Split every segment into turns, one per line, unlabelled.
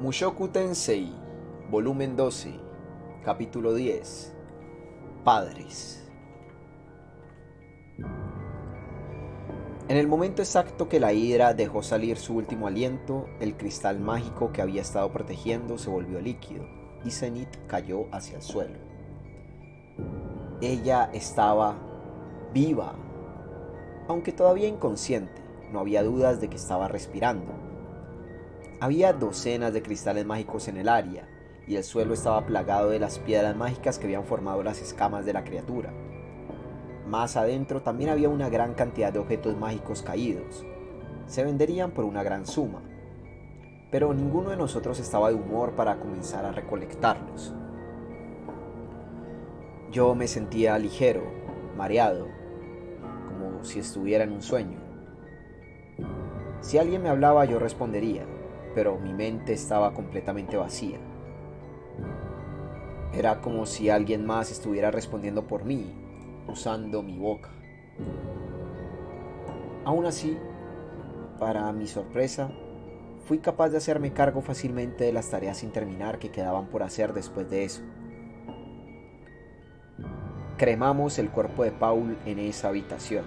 Mushoku Tensei, volumen 12, capítulo 10. Padres. En el momento exacto que la hidra dejó salir su último aliento, el cristal mágico que había estado protegiendo se volvió líquido y Zenith cayó hacia el suelo. Ella estaba viva, aunque todavía inconsciente. No había dudas de que estaba respirando. Había docenas de cristales mágicos en el área, y el suelo estaba plagado de las piedras mágicas que habían formado las escamas de la criatura. Más adentro también había una gran cantidad de objetos mágicos caídos. Se venderían por una gran suma, pero ninguno de nosotros estaba de humor para comenzar a recolectarlos. Yo me sentía ligero, mareado, como si estuviera en un sueño. Si alguien me hablaba, yo respondería, pero mi mente estaba completamente vacía. Era como si alguien más estuviera respondiendo por mí, usando mi boca. Aún así, para mi sorpresa, fui capaz de hacerme cargo fácilmente de las tareas sin terminar que quedaban por hacer después de eso. Cremamos el cuerpo de Paul en esa habitación.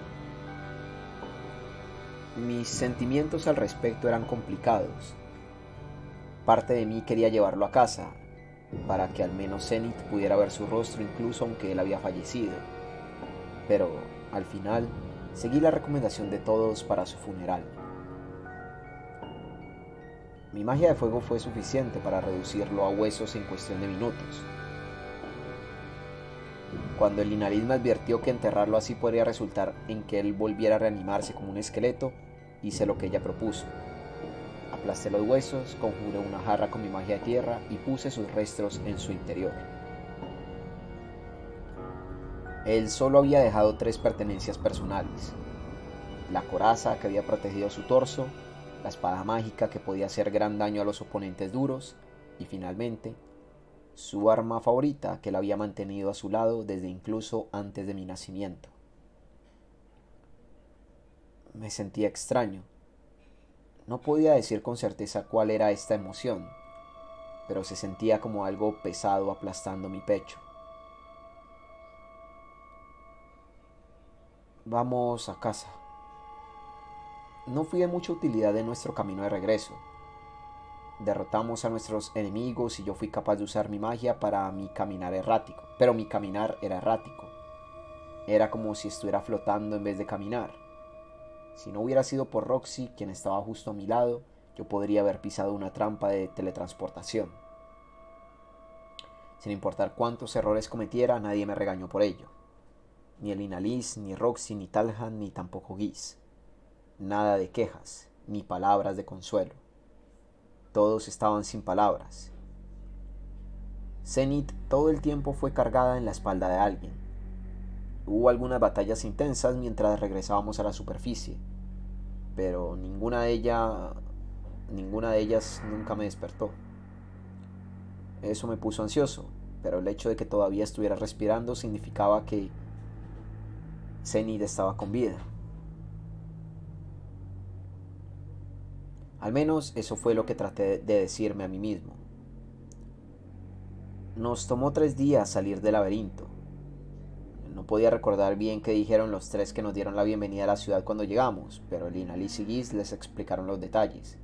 Mis sentimientos al respecto eran complicados. Parte de mí quería llevarlo a casa, para que al menos Zenith pudiera ver su rostro incluso aunque él había fallecido. Pero, al final, seguí la recomendación de todos para su funeral. Mi magia de fuego fue suficiente para reducirlo a huesos en cuestión de minutos. Cuando el Inariz me advirtió que enterrarlo así podría resultar en que él volviera a reanimarse como un esqueleto, hice lo que ella propuso. Aplasté los huesos, conjuré una jarra con mi magia de tierra y puse sus restos en su interior. Él solo había dejado 3 pertenencias personales: la coraza que había protegido su torso, la espada mágica que podía hacer gran daño a los oponentes duros y finalmente su arma favorita que la había mantenido a su lado desde incluso antes de mi nacimiento. Me sentía extraño. No podía decir con certeza cuál era esta emoción, pero se sentía como algo pesado aplastando mi pecho. Vamos a casa. No fui de mucha utilidad en nuestro camino de regreso. Derrotamos a nuestros enemigos y yo fui capaz de usar mi magia para mi caminar errático, pero mi caminar era errático. Era como si estuviera flotando en vez de caminar. Si no hubiera sido por Roxy, quien estaba justo a mi lado, yo podría haber pisado una trampa de teletransportación. Sin importar cuántos errores cometiera, nadie me regañó por ello. Ni el Inaliz, ni Roxy, ni Talhan, ni tampoco Giz. Nada de quejas, ni palabras de consuelo. Todos estaban sin palabras. Zenith todo el tiempo fue cargada en la espalda de alguien. Hubo algunas batallas intensas mientras regresábamos a la superficie, pero ninguna de ellas nunca me despertó. Eso me puso ansioso, pero el hecho de que todavía estuviera respirando significaba que Zenith estaba con vida. Al menos eso fue lo que traté de decirme a mí mismo. Nos tomó 3 días salir del laberinto. No podía recordar bien qué dijeron los 3 que nos dieron la bienvenida a la ciudad cuando llegamos, pero Inaliz y Giz les explicaron los detalles.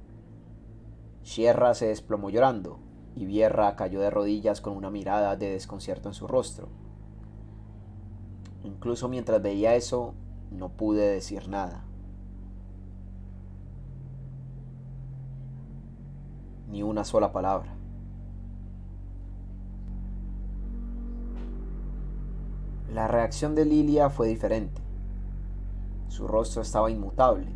Sierra se desplomó llorando, y Vierra cayó de rodillas con una mirada de desconcierto en su rostro. Incluso mientras veía eso, no pude decir nada. Ni una sola palabra. La reacción de Lilia fue diferente. Su rostro estaba inmutable,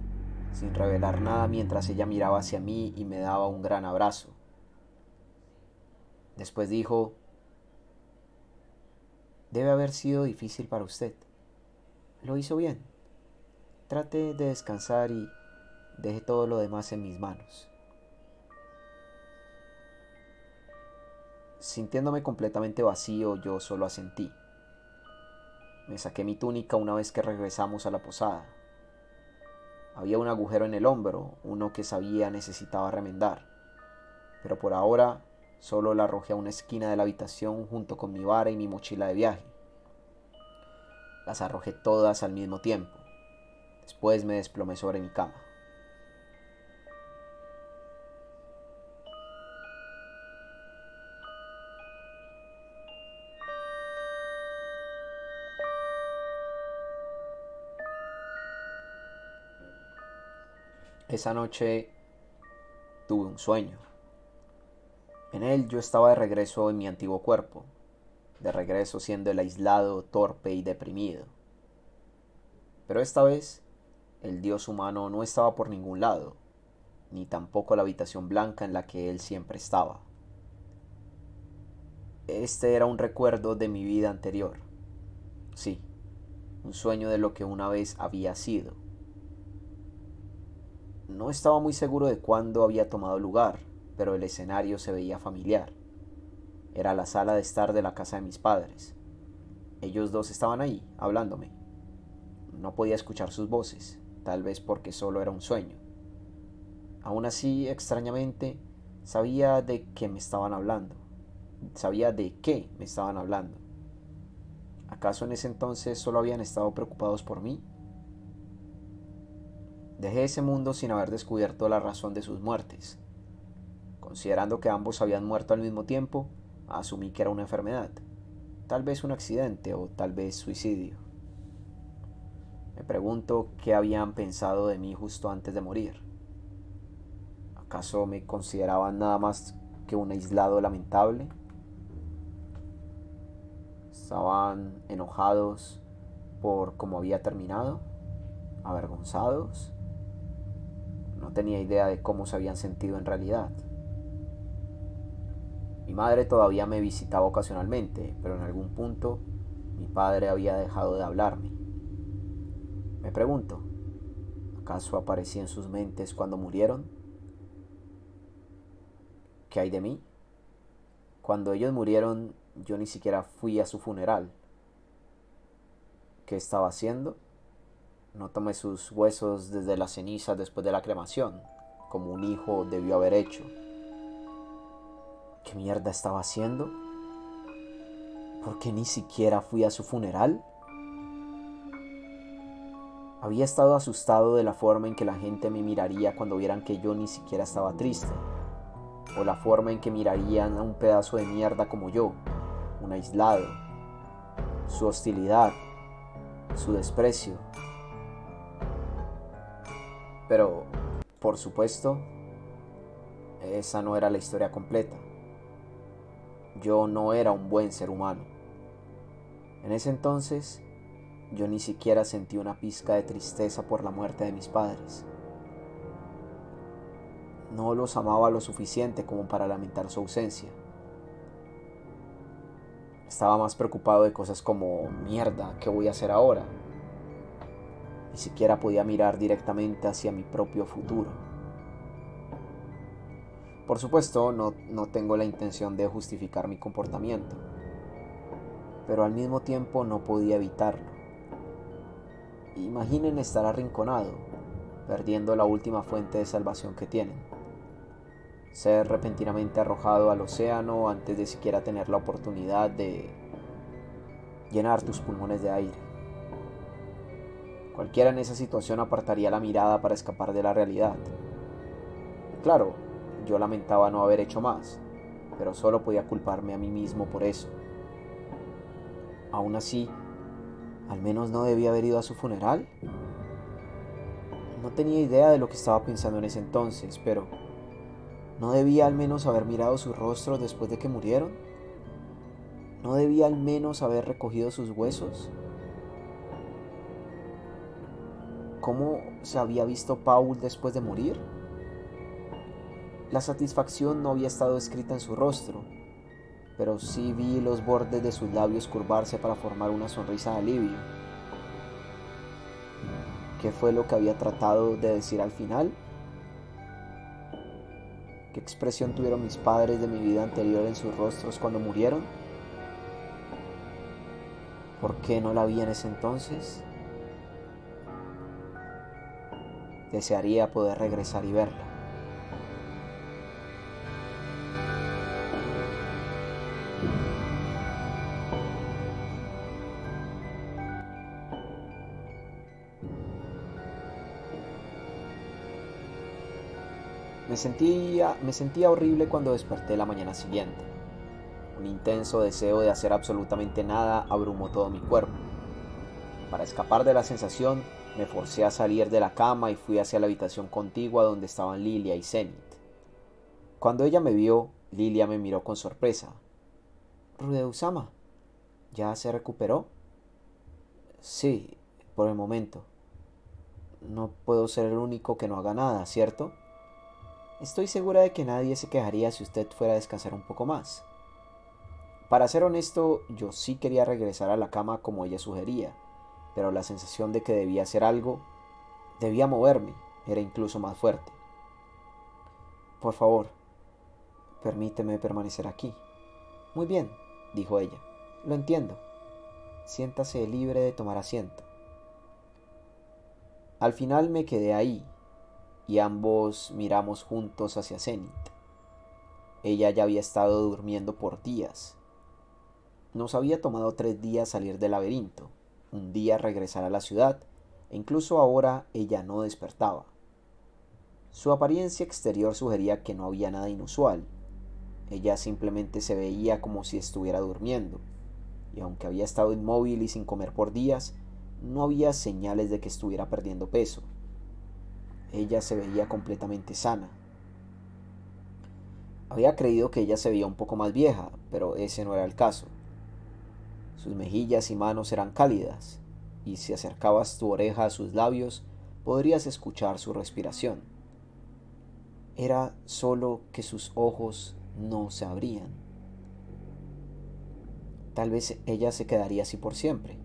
sin revelar nada mientras ella miraba hacia mí y me daba un gran abrazo. Después dijo: debe haber sido difícil para usted. Lo hizo bien. Trate de descansar y deje todo lo demás en mis manos. Sintiéndome completamente vacío, yo solo asentí. Me saqué mi túnica una vez que regresamos a la posada. Había un agujero en el hombro, uno que sabía necesitaba remendar. pero por ahora solo la arrojé a una esquina de la habitación junto con mi vara y mi mochila de viaje. Las arrojé todas al mismo tiempo. Después me desplomé sobre mi cama. Esa noche tuve un sueño. En él yo estaba de regreso en mi antiguo cuerpo, de regreso siendo el aislado, torpe y deprimido. Pero esta vez el dios humano no estaba por ningún lado, ni tampoco la habitación blanca en la que él siempre estaba. Este era un recuerdo de mi vida anterior. Sí, un sueño de lo que una vez había sido. No estaba muy seguro de cuándo había tomado lugar, pero el escenario se veía familiar. Era la sala de estar de la casa de mis padres. Ellos dos estaban ahí, hablándome. No podía escuchar sus voces, tal vez porque solo era un sueño. Aún así, extrañamente, sabía de qué me estaban hablando. Sabía de qué me estaban hablando. ¿Acaso en ese entonces solo habían estado preocupados por mí? Dejé ese mundo sin haber descubierto la razón de sus muertes. Considerando que ambos habían muerto al mismo tiempo, asumí que era una enfermedad, tal vez un accidente o tal vez suicidio. Me pregunto qué habían pensado de mí justo antes de morir. ¿Acaso me consideraban nada más que un aislado lamentable? ¿Estaban enojados por cómo había terminado? ¿Avergonzados? No tenía idea de cómo se habían sentido en realidad. Mi madre todavía me visitaba ocasionalmente, pero en algún punto mi padre había dejado de hablarme. Me pregunto, ¿acaso aparecí en sus mentes cuando murieron? ¿Qué hay de mí? Cuando ellos murieron, yo ni siquiera fui a su funeral. ¿Qué estaba haciendo? No tomé sus huesos desde las cenizas después de la cremación, como un hijo debió haber hecho. ¿Qué mierda estaba haciendo? ¿Por qué ni siquiera fui a su funeral? Había estado asustado de la forma en que la gente me miraría cuando vieran que yo ni siquiera estaba triste, o la forma en que mirarían a un pedazo de mierda como yo, un aislado, su hostilidad, su desprecio. Pero, por supuesto, esa no era la historia completa. Yo no era un buen ser humano. En ese entonces, yo ni siquiera sentí una pizca de tristeza por la muerte de mis padres. No los amaba lo suficiente como para lamentar su ausencia. Estaba más preocupado de cosas como, mierda, ¿qué voy a hacer ahora? Ni siquiera podía mirar directamente hacia mi propio futuro. Por supuesto, no tengo la intención de justificar mi comportamiento, pero al mismo tiempo no podía evitarlo. Imaginen estar arrinconado, perdiendo la última fuente de salvación que tienen. Ser repentinamente arrojado al océano antes de siquiera tener la oportunidad de llenar tus pulmones de aire. Cualquiera en esa situación apartaría la mirada para escapar de la realidad. Claro, yo lamentaba no haber hecho más, pero solo podía culparme a mí mismo por eso. Aún así, al menos no debía haber ido a su funeral. No tenía idea de lo que estaba pensando en ese entonces, pero ¿no debía al menos haber mirado sus rostros después de que murieron? ¿No debía al menos haber recogido sus huesos? ¿Cómo se había visto Paul después de morir? La satisfacción no había estado escrita en su rostro, pero sí vi los bordes de sus labios curvarse para formar una sonrisa de alivio. ¿Qué fue lo que había tratado de decir al final? ¿Qué expresión tuvieron mis padres de mi vida anterior en sus rostros cuando murieron? ¿Por qué no la vi en ese entonces? Desearía poder regresar y verla. Me sentía horrible cuando desperté la mañana siguiente. Un intenso deseo de hacer absolutamente nada abrumó todo mi cuerpo. Para escapar de la sensación, me forcé a salir de la cama y fui hacia la habitación contigua donde estaban Lilia y Zenith. Cuando ella me vio, Lilia me miró con sorpresa. «Rudeusama, ¿ya se recuperó?» «Sí, por el momento. No puedo ser el único que no haga nada, ¿cierto? Estoy segura de que nadie se quejaría si usted fuera a descansar un poco más». Para ser honesto, yo sí quería regresar a la cama como ella sugería, pero la sensación de que debía hacer algo, debía moverme, era incluso más fuerte. «Por favor, permíteme permanecer aquí». «Muy bien», dijo ella. «Lo entiendo. Siéntase libre de tomar asiento». Al final me quedé ahí, y ambos miramos juntos hacia Zenith. Ella ya había estado durmiendo por días. Nos había tomado 3 días salir del laberinto, un día regresar a la ciudad, e incluso ahora ella no despertaba. Su apariencia exterior sugería que no había nada inusual. Ella simplemente se veía como si estuviera durmiendo, y aunque había estado inmóvil y sin comer por días, no había señales de que estuviera perdiendo peso. Ella se veía completamente sana. Había creído que ella se veía un poco más vieja, pero ese no era el caso. Sus mejillas y manos eran cálidas, y si acercabas tu oreja a sus labios, podrías escuchar su respiración. Era solo que sus ojos no se abrían. Tal vez ella se quedaría así por siempre.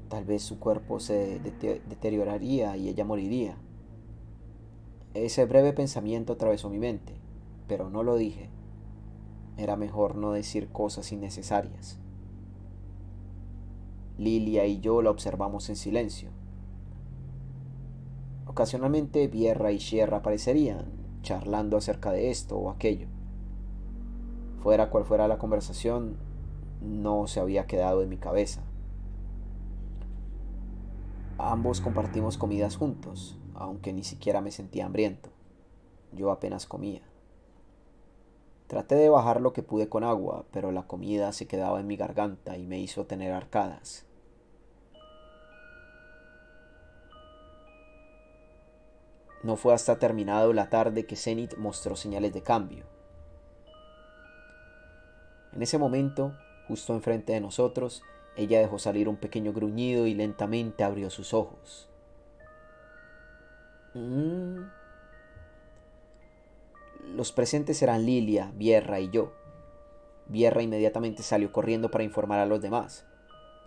Tal vez su cuerpo se deterioraría y ella moriría. Ese breve pensamiento atravesó mi mente, pero no lo dije. Era mejor no decir cosas innecesarias. Lilia y yo la observamos en silencio. Ocasionalmente Vierra y Sierra aparecerían, charlando acerca de esto o aquello. Fuera cual fuera la conversación, no se había quedado en mi cabeza. Ambos compartimos comidas juntos, aunque ni siquiera me sentía hambriento. Yo apenas comía. Traté de bajar lo que pude con agua, pero la comida se quedaba en mi garganta y me hizo tener arcadas. No fue hasta terminado la tarde que Zenith mostró señales de cambio. En ese momento, justo enfrente de nosotros, ella dejó salir un pequeño gruñido y lentamente abrió sus ojos. Los presentes eran Lilia, Vierra y yo. Vierra inmediatamente salió corriendo para informar a los demás.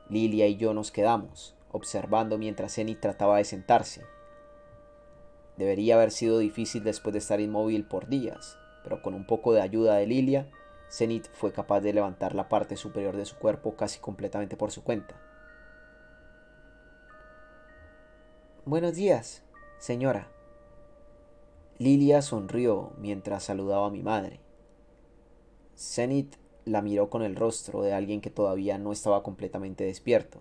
Lilia y yo nos quedamos, observando mientras Zenith trataba de sentarse. Debería haber sido difícil después de estar inmóvil por días, pero con un poco de ayuda de Lilia, Zenith fue capaz de levantar la parte superior de su cuerpo casi completamente por su cuenta. «Buenos días, señora». Lilia sonrió mientras saludaba a mi madre. Zenith la miró con el rostro de alguien que todavía no estaba completamente despierto.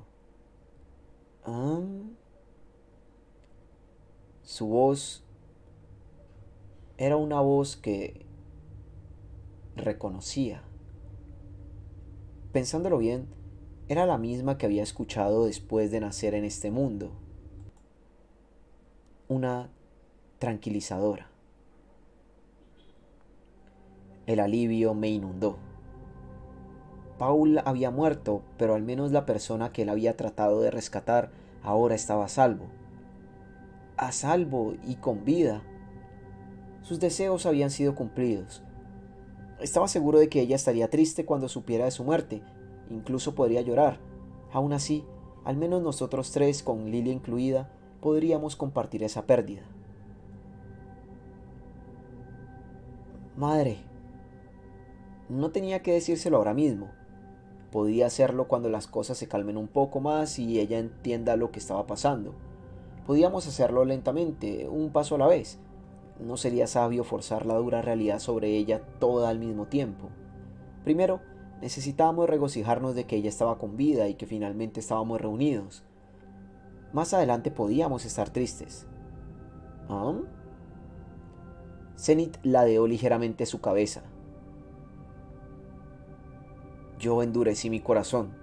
«¿Ah?» Su voz era una voz que reconocía. Pensándolo bien, era la misma que había escuchado después de nacer en este mundo. Una tranquilizadora. El alivio me inundó. Paul había muerto, pero al menos la persona que él había tratado de rescatar ahora estaba a salvo. A salvo y con vida. Sus deseos habían sido cumplidos. Estaba seguro de que ella estaría triste cuando supiera de su muerte. Incluso podría llorar. Aún así, al menos nosotros tres, con Lilia incluida, podríamos compartir esa pérdida. Madre, no tenía que decírselo ahora mismo. Podía hacerlo cuando las cosas se calmen un poco más y ella entienda lo que estaba pasando. Podíamos hacerlo lentamente, un paso a la vez. No sería sabio forzar la dura realidad sobre ella toda al mismo tiempo. Primero, necesitábamos regocijarnos de que ella estaba con vida y que finalmente estábamos reunidos. Más adelante podíamos estar tristes. ¿Ah? Zenith ladeó ligeramente su cabeza. Yo endurecí mi corazón.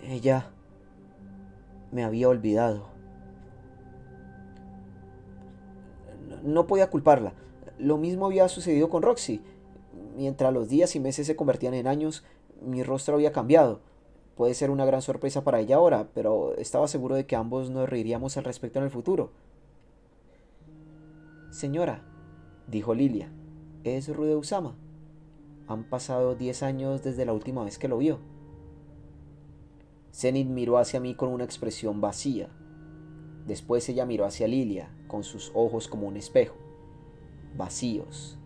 Ella me había olvidado. No podía culparla. Lo mismo había sucedido con Roxy. Mientras los días y meses se convertían en años, mi rostro había cambiado. Puede ser una gran sorpresa para ella ahora, pero estaba seguro de que ambos nos reiríamos al respecto en el futuro. Señora, dijo Lilia, ¿es Rude Usama? Han pasado 10 años desde la última vez que lo vio. Zenith miró hacia mí con una expresión vacía. Después ella miró hacia Lilia, con sus ojos como un espejo, vacíos,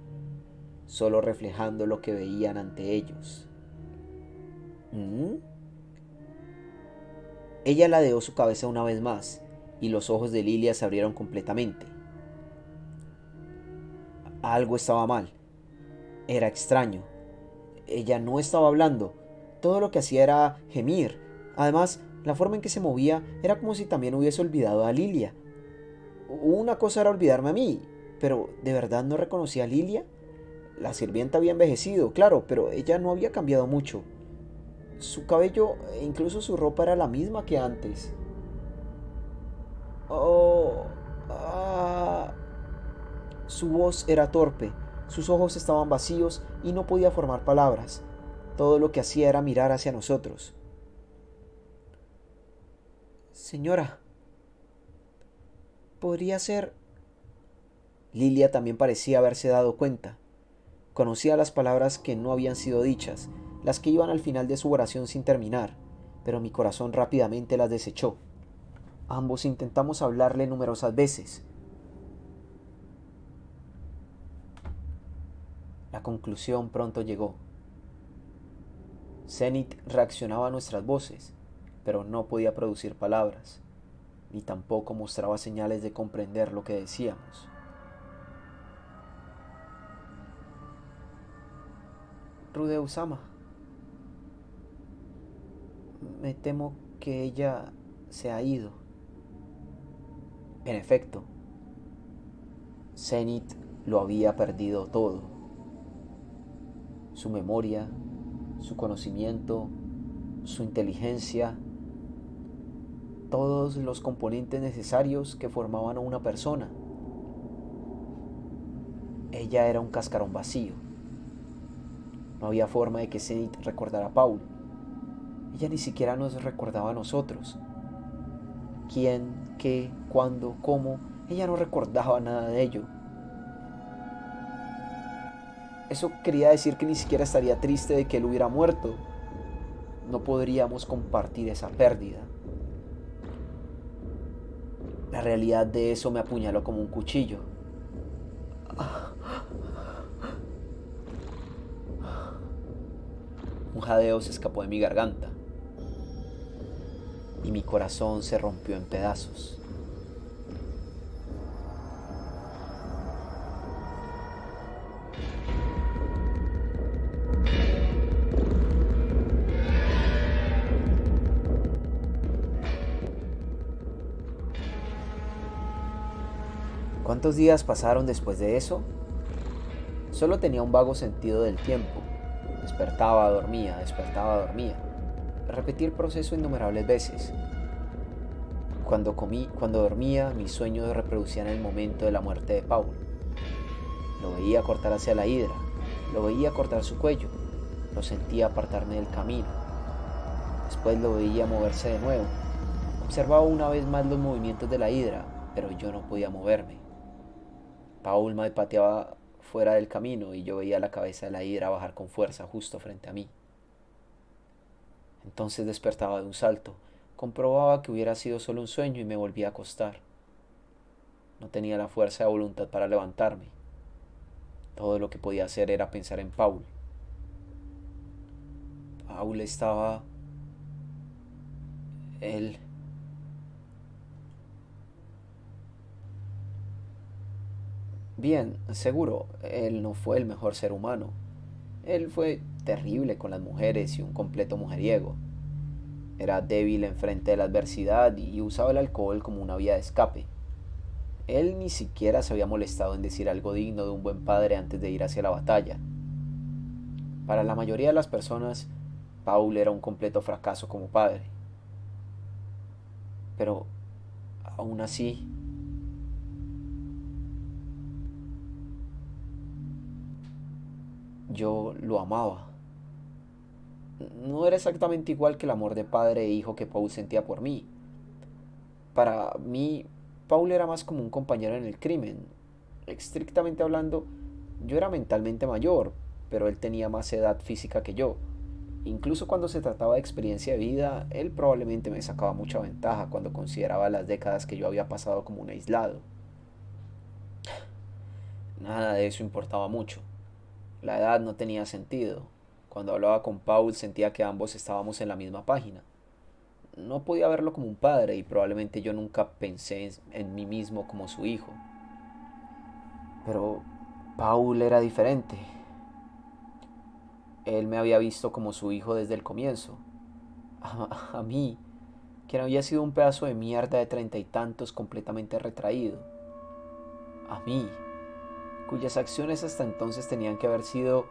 solo reflejando lo que veían ante ellos. ¿Mm? Ella ladeó su cabeza una vez más, y los ojos de Lilia se abrieron completamente. Algo estaba mal. Era extraño. Ella no estaba hablando. Todo lo que hacía era gemir. Además, la forma en que se movía era como si también hubiese olvidado a Lilia. Una cosa era olvidarme a mí, pero ¿de verdad no reconocía a Lilia? La sirvienta había envejecido, claro, pero ella no había cambiado mucho. Su cabello e incluso su ropa era la misma que antes. Oh, ah. Su voz era torpe, sus ojos estaban vacíos y no podía formar palabras. Todo lo que hacía era mirar hacia nosotros. Señora, podría ser... Lilia también parecía haberse dado cuenta. Conocía las palabras que no habían sido dichas, las que iban al final de su oración sin terminar, pero mi corazón rápidamente las desechó. Ambos intentamos hablarle numerosas veces. La conclusión pronto llegó. Zenith reaccionaba a nuestras voces, pero no podía producir palabras, ni tampoco mostraba señales de comprender lo que decíamos. Rude Usama, me temo que ella se ha ido. En efecto, Zenith lo había perdido todo. Su memoria, su conocimiento, su inteligencia, todos los componentes necesarios que formaban a una persona. Ella era un cascarón vacío. No había forma de que Zenith recordara a Paul. Ella ni siquiera nos recordaba a nosotros. ¿Quién, qué, cuándo, cómo? Ella no recordaba nada de ello. Eso quería decir que ni siquiera estaría triste de que él hubiera muerto. No podríamos compartir esa pérdida. La realidad de eso me apuñaló como un cuchillo. Un jadeo se escapó de mi garganta y mi corazón se rompió en pedazos. ¿Cuántos días pasaron después de eso? Solo tenía un vago sentido del tiempo. Despertaba, dormía, despertaba, dormía. Repetí el proceso innumerables veces. Cuando dormía, mis sueños reproducían el momento de la muerte de Paul. Lo veía cortar hacia la hidra, lo veía cortar su cuello, lo sentía apartarme del camino. Después lo veía moverse de nuevo. Observaba una vez más los movimientos de la hidra, pero yo no podía moverme. Paul me pateaba fuera del camino y yo veía la cabeza de la hidra bajar con fuerza justo frente a mí. Entonces despertaba de un salto, comprobaba que hubiera sido solo un sueño y me volvía a acostar. No tenía la fuerza de voluntad para levantarme. Todo lo que podía hacer era pensar en Paul. Paul estaba... Él... Bien, seguro, él no fue el mejor ser humano. Él fue terrible con las mujeres y un completo mujeriego. Era débil enfrente de la adversidad y usaba el alcohol como una vía de escape. Él ni siquiera se había molestado en decir algo digno de un buen padre antes de ir hacia la batalla. Para la mayoría de las personas, Paul era un completo fracaso como padre. Pero aún así, yo lo amaba. No era exactamente igual que el amor de padre e hijo que Paul sentía por mí. Para mí, Paul era más como un compañero en el crimen. Estrictamente hablando, yo era mentalmente mayor, pero él tenía más edad física que yo. Incluso cuando se trataba de experiencia de vida, él probablemente me sacaba mucha ventaja cuando consideraba las décadas que yo había pasado como un aislado. Nada de eso importaba mucho. La edad no tenía sentido. Cuando hablaba con Paul sentía que ambos estábamos en la misma página. No podía verlo como un padre y probablemente yo nunca pensé en mí mismo como su hijo. Pero Paul era diferente. Él me había visto como su hijo desde el comienzo. A mí, quien había sido un pedazo de mierda de treinta y tantos completamente retraído. A mí, cuyas acciones hasta entonces tenían que haber sido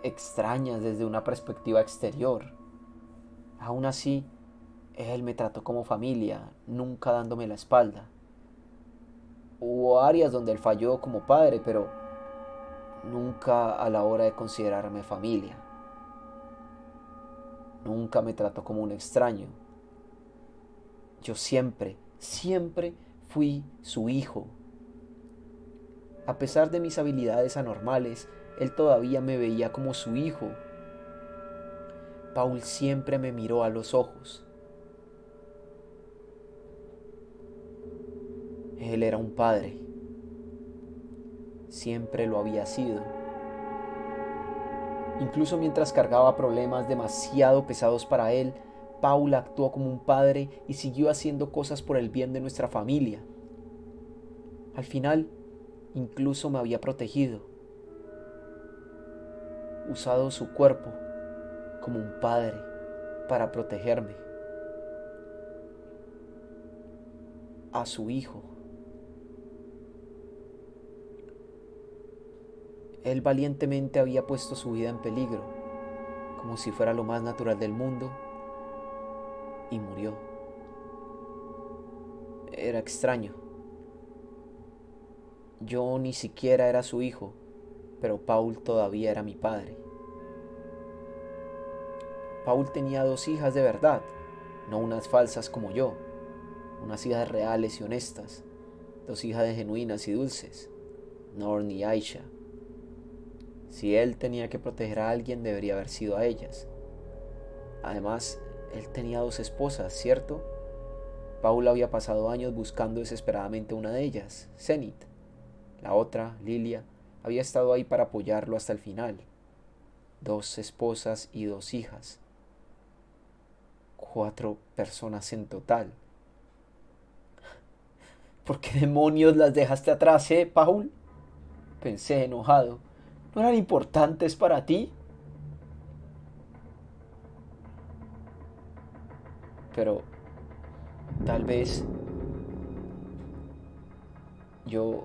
extrañas desde una perspectiva exterior. Aún así, él me trató como familia, nunca dándome la espalda. Hubo áreas donde él falló como padre, pero nunca a la hora de considerarme familia. Nunca me trató como un extraño. Yo siempre fui su hijo. A pesar de mis habilidades anormales, él todavía me veía como su hijo. Paul siempre me miró a los ojos. Él era un padre. Siempre lo había sido. Incluso mientras cargaba problemas demasiado pesados para él, Paul actuó como un padre y siguió haciendo cosas por el bien de nuestra familia. Al final, incluso me había protegido, usado su cuerpo como un padre para protegerme. A su hijo. Él valientemente había puesto su vida en peligro, como si fuera lo más natural del mundo, y murió. Era extraño. Yo ni siquiera era su hijo, pero Paul todavía era mi padre. Paul tenía dos hijas de verdad, no unas falsas como yo, unas hijas reales y honestas, dos hijas genuinas y dulces, Norn y Aisha. Si él tenía que proteger a alguien, debería haber sido a ellas. Además, él tenía dos esposas, ¿cierto? Paul había pasado años buscando desesperadamente una de ellas, Zenith. La otra, Lilia, había estado ahí para apoyarlo hasta el final. Dos esposas y dos hijas. 4 personas en total. ¿Por qué demonios las dejaste atrás, Paul? Pensé enojado. ¿No eran importantes para ti? Pero tal vez yo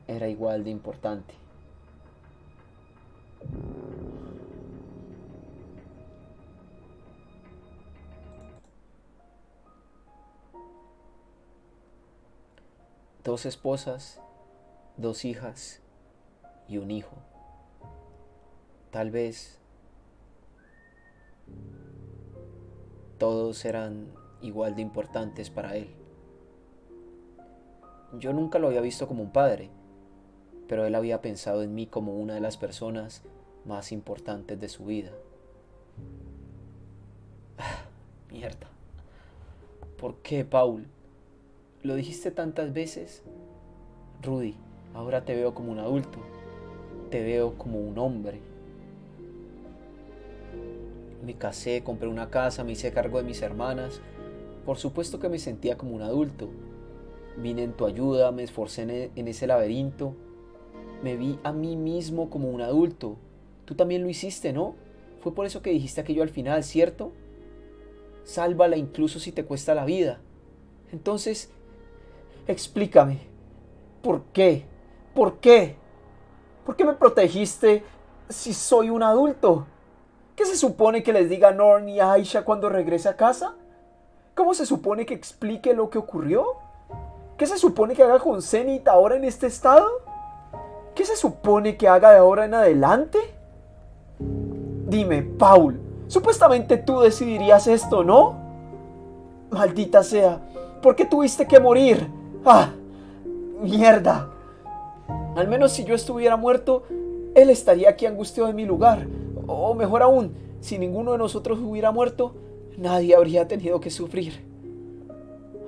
era igual de importante. Dos esposas, dos hijas y un hijo. Tal vez todos eran igual de importantes para él. Yo nunca lo había visto como un padre, pero él había pensado en mí como una de las personas más importantes de su vida. Mierda. ¿Por qué, Paul? ¿Lo dijiste tantas veces? Rudy, ahora te veo como un adulto. Te veo como un hombre. Me casé, compré una casa, me hice cargo de mis hermanas. Por supuesto que me sentía como un adulto. Vine en tu ayuda, me esforcé en ese laberinto. Me vi a mí mismo como un adulto. Tú también lo hiciste, ¿no? Fue por eso que dijiste aquello al final, ¿cierto? Sálvala incluso si te cuesta la vida. Entonces, explícame, ¿Por qué? ¿Por qué? ¿Por qué me protegiste si soy un adulto? ¿Qué se supone que les diga a Norn y a Aisha cuando regrese a casa? ¿Cómo se supone que explique lo que ocurrió? ¿Qué se supone que haga con Zenith ahora en este estado? ¿Qué se supone que haga de ahora en adelante? Dime, Paul, supuestamente tú decidirías esto, ¿no? Maldita sea, ¿por qué tuviste que morir? ¡Ah! ¡Mierda! Al menos si yo estuviera muerto, él estaría aquí angustiado en mi lugar. O mejor aún, si ninguno de nosotros hubiera muerto, nadie habría tenido que sufrir.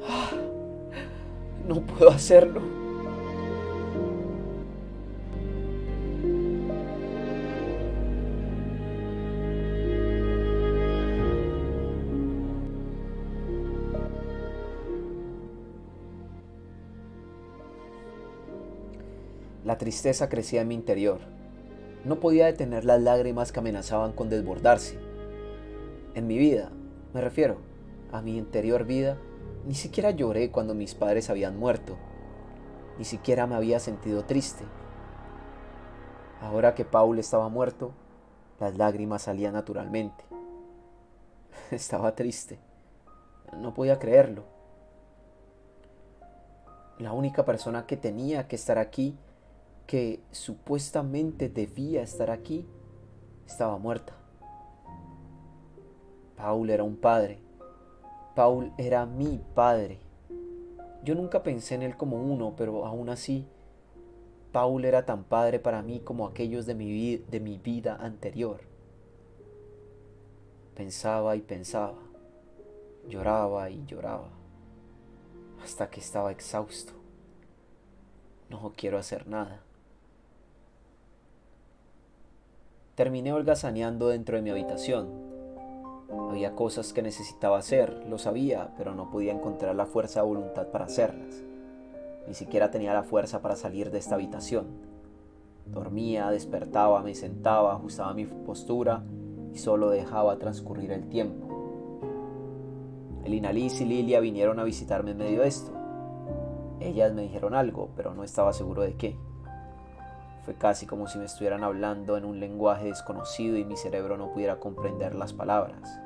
¡Ah! No puedo hacerlo. La tristeza crecía en mi interior. No podía detener las lágrimas que amenazaban con desbordarse. En mi vida, me refiero a mi interior vida, ni siquiera lloré cuando mis padres habían muerto. Ni siquiera me había sentido triste. Ahora que Paul estaba muerto, las lágrimas salían naturalmente. Estaba triste. No podía creerlo. La única persona que tenía que estar aquí, que supuestamente debía estar aquí, estaba muerta. Paul era un padre. Paul era mi padre. Yo nunca pensé en él como uno, pero aún así, Paul era tan padre para mí como aquellos de mi vida anterior. Pensaba y pensaba, lloraba y lloraba, hasta que estaba exhausto. No quiero hacer nada. Terminé holgazaneando dentro de mi habitación. Había cosas que necesitaba hacer, lo sabía, pero no podía encontrar la fuerza de voluntad para hacerlas. Ni siquiera tenía la fuerza para salir de esta habitación. Dormía, despertaba, me sentaba, ajustaba mi postura y solo dejaba transcurrir el tiempo. Elina Liz y Lilia vinieron a visitarme en medio de esto. Ellas me dijeron algo, pero no estaba seguro de qué. Fue casi como si me estuvieran hablando en un lenguaje desconocido y mi cerebro no pudiera comprender las palabras.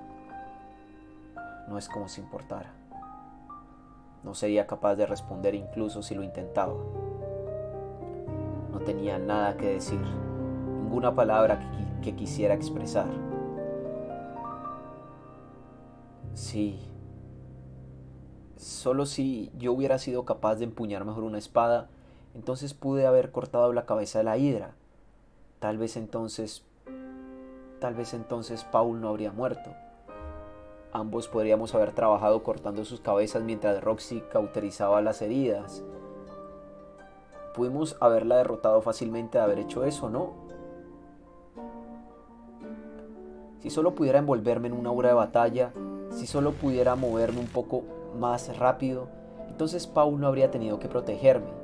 No es como si importara. No sería capaz de responder incluso si lo intentaba. No tenía nada que decir, ninguna palabra que quisiera expresar. Sí, solo si yo hubiera sido capaz de empuñar mejor una espada, entonces pude haber cortado la cabeza de la hidra. Tal vez entonces Paul no habría muerto. Ambos podríamos haber trabajado cortando sus cabezas mientras Roxy cauterizaba las heridas. Pudimos haberla derrotado fácilmente de haber hecho eso, ¿no? Si solo pudiera envolverme en una aura de batalla, si solo pudiera moverme un poco más rápido, entonces Paul no habría tenido que protegerme.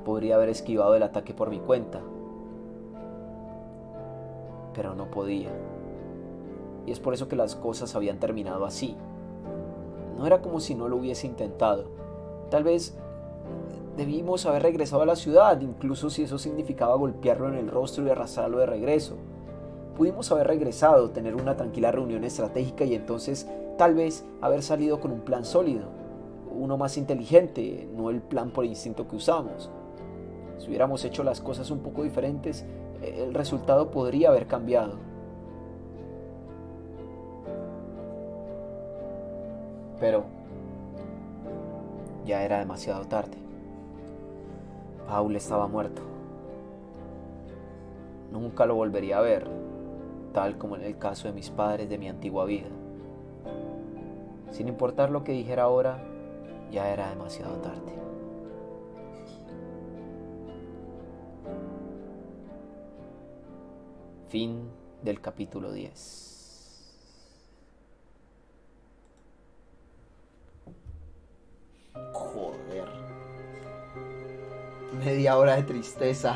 Podría haber esquivado el ataque por mi cuenta. Pero no podía. Y es por eso que las cosas habían terminado así. No era como si no lo hubiese intentado. Tal vez debimos haber regresado a la ciudad, incluso si eso significaba golpearlo en el rostro y arrastrarlo de regreso. Pudimos haber regresado, tener una tranquila reunión estratégica y entonces tal vez haber salido con un plan sólido. Uno más inteligente, no el plan por instinto que usamos. Si hubiéramos hecho las cosas un poco diferentes, el resultado podría haber cambiado. Pero ya era demasiado tarde. Paul estaba muerto. Nunca lo volvería a ver, tal como en el caso de mis padres de mi antigua vida. Sin importar lo que dijera ahora, ya era demasiado tarde. Fin del capítulo 10. Joder. Media hora de tristeza.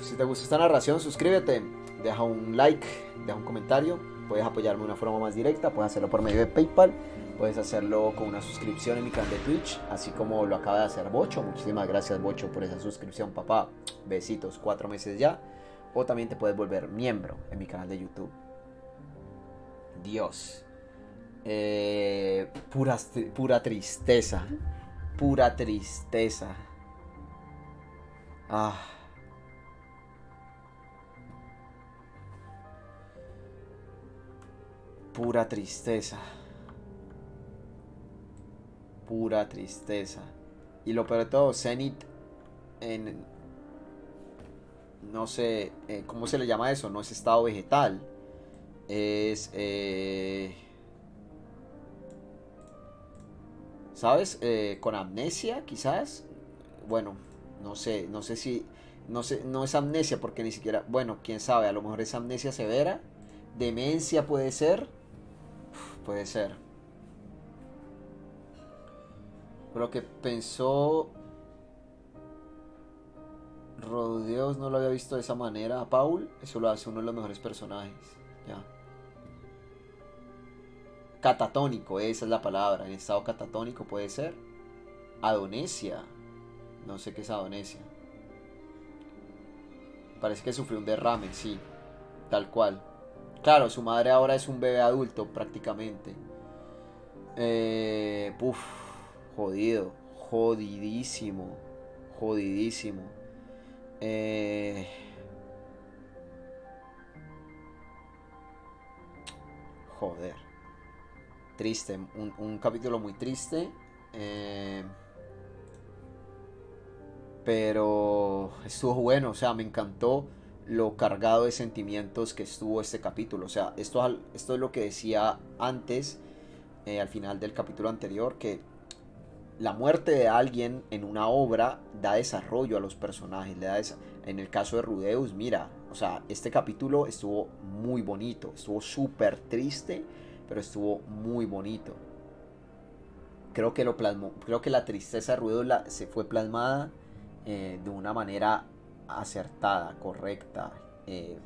Si te gustó esta narración, suscríbete, deja un like, deja un comentario. Puedes apoyarme de una forma más directa, puedes hacerlo por medio de PayPal Puedes hacerlo con una suscripción en mi canal de Twitch, así como lo acaba de hacer Bocho. Muchísimas gracias, Bocho, por esa suscripción, papá. Besitos, 4 meses ya. O también te puedes volver miembro en mi canal de YouTube. Dios. Pura tristeza. Pura tristeza. Ah. Pura tristeza. Pura tristeza. Y lo peor de todo, Zenith en... No sé, ¿cómo se le llama eso? No es estado vegetal. Es... ¿sabes? Con amnesia, quizás. Bueno, no sé si... No sé, no es amnesia porque ni siquiera... Bueno, quién sabe, a lo mejor es amnesia severa. Demencia puede ser. Puede ser. Pero lo que pensó Rodeos no lo había visto de esa manera. A Paul, eso lo hace uno de los mejores personajes. Ya. Catatónico, esa es la palabra. En estado catatónico puede ser. Adonesia. No sé qué es Adonesia. Parece que sufrió un derrame, sí. Tal cual. Claro, su madre ahora es un bebé adulto prácticamente. Puf, jodido. Jodidísimo. Jodidísimo. Eh, joder. Triste. Un capítulo muy triste. Eh, pero estuvo bueno. O sea, me encantó lo cargado de sentimientos que estuvo este capítulo. O sea, esto es lo que decía antes, al final del capítulo anterior, que la muerte de alguien en una obra da desarrollo a los personajes. En el caso de Rudeus, mira, o sea, este capítulo estuvo muy bonito. Estuvo súper triste, pero estuvo muy bonito. Creo que lo plasmó, creo que la tristeza de Rudeus se fue plasmada de una manera acertada, correcta, eh,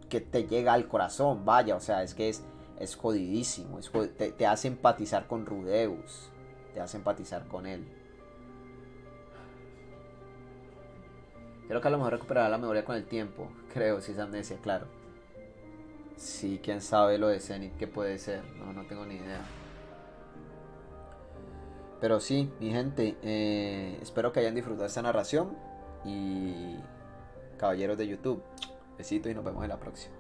que te llega al corazón, vaya, o sea, es jodidísimo, te hace empatizar con Rudeus, te hace empatizar con él. Creo que a lo mejor recuperará la memoria con el tiempo, creo, si es amnesia, claro. Sí, quién sabe lo de Zenith que puede ser, no tengo ni idea. Pero sí, mi gente, espero que hayan disfrutado esta narración y caballeros de YouTube, besitos y nos vemos en la próxima.